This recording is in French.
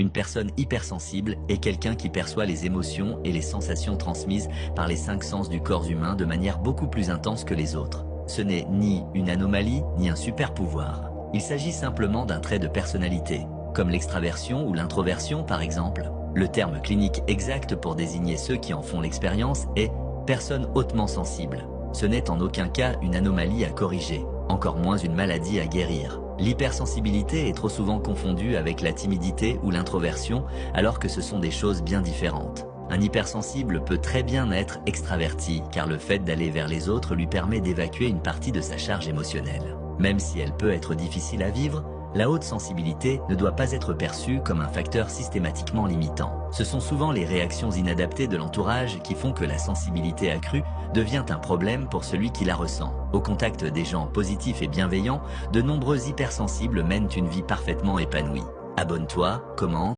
Une personne hypersensible est quelqu'un qui perçoit les émotions et les sensations transmises par les 5 sens du corps humain de manière beaucoup plus intense que les autres. Ce n'est ni une anomalie, ni un super pouvoir. Il s'agit simplement d'un trait de personnalité, comme l'extraversion ou l'introversion par exemple. Le terme clinique exact pour désigner ceux qui en font l'expérience est « personne hautement sensible ». Ce n'est en aucun cas une anomalie à corriger, encore moins une maladie à guérir. L'hypersensibilité est trop souvent confondue avec la timidité ou l'introversion, alors que ce sont des choses bien différentes. Un hypersensible peut très bien être extraverti, car le fait d'aller vers les autres lui permet d'évacuer une partie de sa charge émotionnelle. Même si elle peut être difficile à vivre, la haute sensibilité ne doit pas être perçue comme un facteur systématiquement limitant. Ce sont souvent les réactions inadaptées de l'entourage qui font que la sensibilité accrue devient un problème pour celui qui la ressent. Au contact des gens positifs et bienveillants, de nombreux hypersensibles mènent une vie parfaitement épanouie. Abonne-toi, commente,